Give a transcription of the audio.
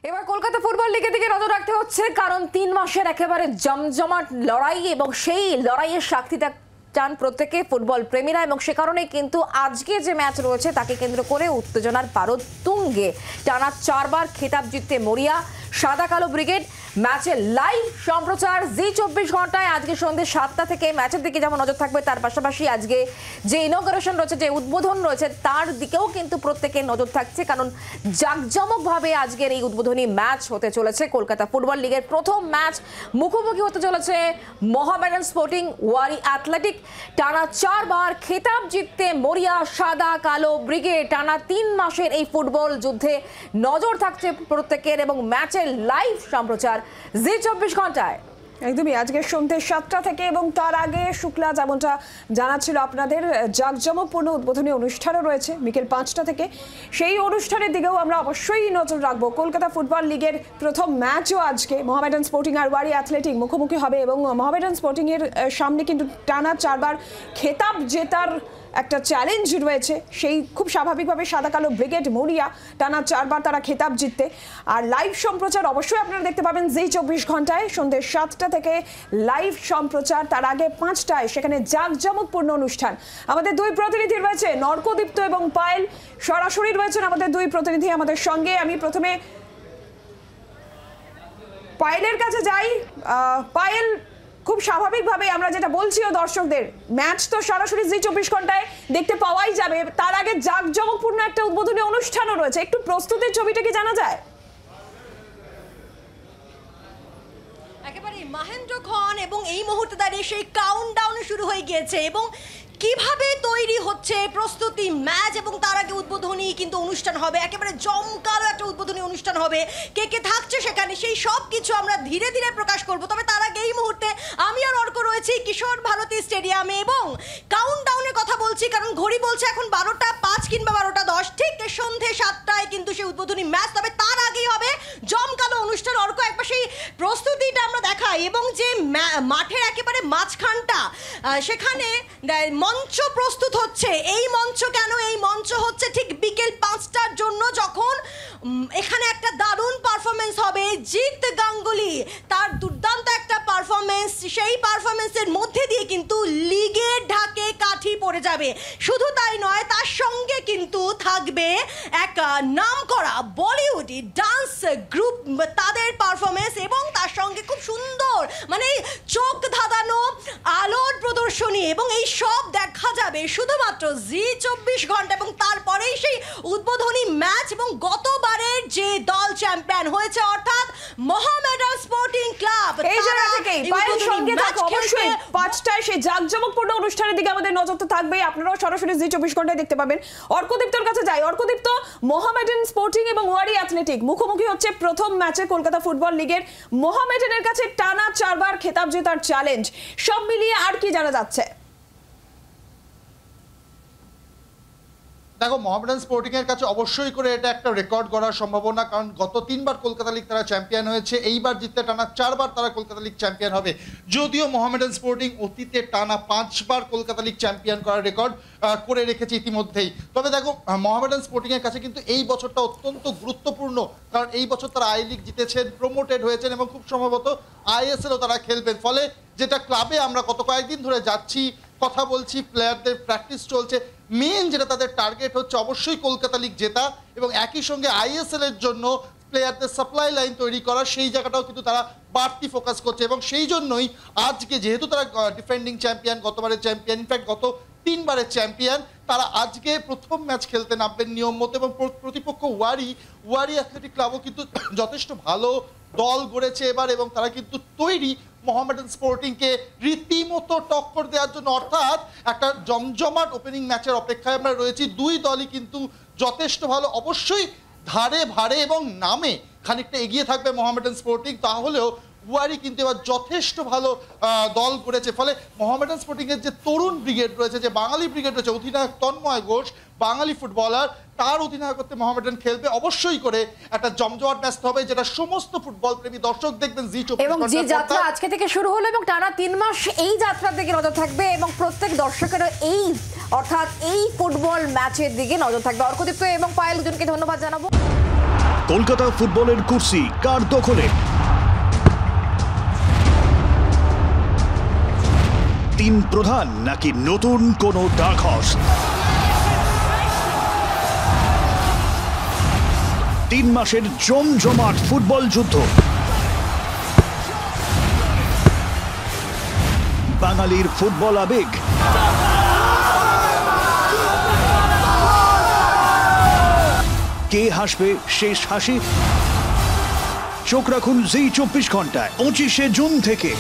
এবার কলকাতা ফুটবল লিগের দিকে নজর রাখতে হচ্ছে, কারণ 3 মাসের একেবারে জমজমাট লড়াই এবং সেই লড়াইয়ের সাক্ষী চান প্রত্যেকে ফুটবল প্রেমীরা, এবং সে কারণেই কিন্তু আজকে যে ম্যাচ রয়েছে তাকে কেন্দ্র করে উত্তেজনার পারদ তুঙ্গে। টানা 4 বার খেতাব জিততে মরিয়া সাদা কালো ব্রিগেড। ম্যাচের লাইভ সম্প্রচার জি24 ঘন্টায় আজকে সন্ধ্যে 7টা থেকে ম্যাচের দিকে যেমন নজর থাকবে, তার পাশাপাশি আজকে যে ইনগ্রেশন রয়েছে, যে উদ্বোধন রয়েছে, তার দিকেও কিন্তু প্রত্যেকের নজর থাকছে, কারণ জাঁকজমকভাবে আজকের এই উদ্বোধনী ম্যাচ হতে চলেছে। কলকাতা ফুটবল লিগের প্রথম ম্যাচ মুখোমুখি হতে চলেছে মোহামেডান স্পোর্টিং ওয়ারি অ্যাথলেটিক। টানা 4 বার খেতাব জিততে মরিয়া সাদা কালো ব্রিগেড। টানা 3 মাসের এই ফুটবল যুদ্ধে নজর থাকছে প্রত্যেকের, এবং ম্যাচের লাইভ সম্প্রচার জি24 ঘন্টায়। একদমই আজকে সন্ধ্যে 7টা থেকে, এবং তার আগে শুক্লা যেমনটা জানাচ্ছিল আপনাদের, জাঁকজমকপূর্ণ উদ্বোধনী অনুষ্ঠানও রয়েছে বিকেল 5টা থেকে। সেই অনুষ্ঠানের দিকেও আমরা অবশ্যই নজর রাখবো। কলকাতা ফুটবল লিগের প্রথম ম্যাচও আজকে মোহামেডান স্পোর্টিং আর ওয়ারি অ্যাথলেটিক মুখোমুখি হবে, এবং মোহামেডান স্পোর্টিং এর সামনে কিন্তু টানা 4 বার খেতাব জেতার একটা চ্যালেঞ্জ রয়েছে। সেই খুব স্বাভাবিকভাবে সাদা কালো ব্রিগেড মরিয়া টানা 4 বার তারা খেতাব জিততে। আর লাইভ সম্প্রচার অবশ্যই আপনারা দেখতে পাবেন জি24 ঘন্টায় সন্ধ্যে 7টা থেকে লাইভ সম্প্রচার। তার আগে 5টায় সেখানে জাঁকজমকপূর্ণ অনুষ্ঠান। আমাদের দুই প্রতিনিধি রয়েছে, অর্কদীপ্ত এবং পায়েল, সরাসরি রয়েছেন আমাদের দুই প্রতিনিধি আমাদের সঙ্গে। আমি প্রথমে পায়েলের কাছে যাই। পায়েল, খুব স্বাভাবিকভাবে আমরা যেটা বলছিও দর্শকদের, ম্যাচ তো সরাসরি জি24 ঘন্টায় দেখতে পাওয়াই যাবে, তার আগে জাঁকজমকপূর্ণ একটা উদ্বোধনী অনুষ্ঠানও রয়েছে। একটু প্রস্তুতির ছবিটা কি জানা যায়? একেবারে মহেন্দ্র খন, এবং এই মুহূর্তে দাঁড়িয়ে সেই কাউন্টডাউন শুরু হয়ে গিয়েছে, এবং কিভাবে তৈরি হচ্ছে প্রস্তুতি ম্যাচ, এবং তার আগে উদ্বোধনী কিন্তু অনুষ্ঠান হবে, একেবারে জমকালো একটা উদ্বোধনী অনুষ্ঠান হবে। কে কে থাকছে সেখানে, সেই সব কিছু আমরা ধীরে ধীরে প্রকাশ করব। তবে তার আগে এই মুহূর্তে আমি আর অর্ক রয়েছি কিশোর ভারতী স্টেডিয়ামে, এবং কাউন্টডাউনের কথা বলছি কারণ ঘড়ি বলছে এখন 12টা 5 কিংবা 12টা 10, ঠিক সন্ধ্যে 7টায় কিন্তু সেই উদ্বোধনী ম্যাচ। তবে তার আগেই হবে জমকালো অনুষ্ঠান। অর্ক, একবার সেই প্রস্তুতিটা আমরা দেখাই, এবং যে মাঠের একেবারে মাঝখানটা, সেখানে মঞ্চ প্রস্তুত হচ্ছে। এই মঞ্চ কেন? এই মঞ্চ হচ্ছে ঠিক বিকেল 5টার জন্য, যখন এখানে একটা দারুণ পারফরমেন্স হবে। জিৎ গাঙ্গুলি, তার দুর্দান্ত একটা পারফরমেন্স, সেই পারফরমেন্সের মধ্যে দিয়ে কিন্তু লিগের ঢাকে কাঠি পড়ে যাবে। শুধু তাই নয়, তার সঙ্গে কিন্তু থাকবে এক নামকরা বলিউডি ডান্স গ্রুপ, তাদের পারফরমেন্স, এবং তার সঙ্গে খুব সুন্দর মানে চোখ ধাঁধানো আলোর প্রদর্শনী, এবং এই সব দেখা যাবে শুধুমাত্র জি24 ঘন্টা। এবং তারপরেই সেই উদ্বোধনী ম্যাচ, এবং গতবারের যে দল চ্যাম্পিয়ন হয়েছে অর্থাৎ মোহামেডান স্পোর্টিং ক্লাব, এই জায়গা থেকে পায়ের সঙ্গে থাকা অবশ্যই 5টায় সেই জাঁকজমকপূর্ণ অনুষ্ঠানের দিকে আমাদের নজর তো থাকবে। আপনারাও সরাসরি জি24 ঘন্টায় দেখতে পাবেন। অর্কদীপ্তর কাছে যাই। অর্কদীপ্ত, মোহামেডান স্পোর্টিং এবং ওয়ারি অ্যাথলেটিক মুখোমুখি হচ্ছে প্রথম ম্যাচে কলকাতা ফুটবল লিগের। মোহামেডানের কাছে টানা 4 বার খেতাব জেতার চ্যালেঞ্জ, সব মিলিয়ে আর কি জানা যাচ্ছে? দেখো, মোহামেডান স্পোর্টিং এর কাছে অবশ্যই করে এটা একটা রেকর্ড গড়ার সম্ভাবনা, কারণ গত 3 বার কলকাতা লিগ তারা চ্যাম্পিয়ন হয়েছে, এইবার জিততে টানা 4 বার তারা কলকাতা লিগ চ্যাম্পিয়ন হবে। যদিও মোহামেডান স্পোর্টিং অতীতে টানা 5 বার কলকাতা লিগ চ্যাম্পিয়ন করার রেকর্ড করে রেখেছে ইতিমধ্যেই। তবে দেখো, মোহামেডান স্পোর্টিং এর কাছে কিন্তু এই বছরটা অত্যন্ত গুরুত্বপূর্ণ, কারণ এই বছর তারা আই লিগ জিতেছেন, প্রমোটেড হয়েছেন, এবং খুব সম্ভবত আইএসএলও তারা খেলবেন। ফলে যেটা ক্লাবে আমরা গত কয়েকদিন ধরে যাচ্ছি, কথা বলছি, প্লেয়ারদের প্র্যাকটিস চলছে, মেন যেটা তাদের টার্গেট হচ্ছে অবশ্যই কলকাতা লিগ জেতা, এবং একই সঙ্গে আইএসএল এর জন্য প্লেয়ারদের সাপ্লাই লাইন তৈরি করা, সেই জায়গাটাও কিন্তু তারা বাড়তি ফোকাস করছে। এবং সেই জন্যই আজকে, যেহেতু তারা ডিফেন্ডিং চ্যাম্পিয়ন, গতবারের চ্যাম্পিয়ন, ইনফ্যাক্ট গত 3 বারের চ্যাম্পিয়ন, তারা আজকে প্রথম ম্যাচ খেলতে নামবেন নিয়ম মতো। এবং প্রতিপক্ষ ওয়ারি অ্যাথলেটিক ক্লাবও কিন্তু যথেষ্ট ভালো দল গড়েছে এবার, এবং তারা কিন্তু তৈরি মোহামেডান স্পোর্টিংকে রীতিমতো টক্কর দেওয়ার জন্য। অর্থাৎ একটা জমজমাট ওপেনিং ম্যাচের অপেক্ষায় আমরা রয়েছি। দুই দলই কিন্তু যথেষ্ট ভালো, অবশ্যই ধারে ভারে এবং নামে খানিকটা এগিয়ে থাকবে মোহামেডান স্পোর্টিং, তাহলেও ওয়ারি কিন্তু এবার যথেষ্ট ভালো দল করেছে। ফলে মোহামেডান স্পোর্টিংয়ের যে তরুণ ব্রিগেড রয়েছে, যে বাঙালি ব্রিগেড রয়েছে, অধিনায়ক তন্ময় ঘোষ, বাঙালি ফুটবলার, তার অধিনায়কত্বে মোহামেডান খেলবে। অবশ্যই করে একটা জমজমাট ম্যাচ হবে, যেটা সমস্ত ফুটবল প্রেমী দর্শক দেখবেন জি24 এবং যে যাত্রা আজকে থেকে শুরু হলো, এবং টানা 3 মাস এই যাত্রার দিকে নজর থাকবে, এবং প্রত্যেক দর্শকের এই অর্থাৎ এই ফুটবল ম্যাচের দিকে নজর থাকবে। অর্কদীপ্ত এবং পায়েল দুজনকে ধন্যবাদ জানাবো। কলকাতা ফুটবলের কুর্সি কার দখলে? তিন প্রধান নাকি নতুন কোনো ডার্ক হর্স? 3 মাসের জমজমাট ফুটবল যুদ্ধ, বাঙালির ফুটবল আবেগ, কে হাসবে শেষ হাসি? চোখ রাখুন জি 24 ঘন্টায় 25শে জুন থেকে।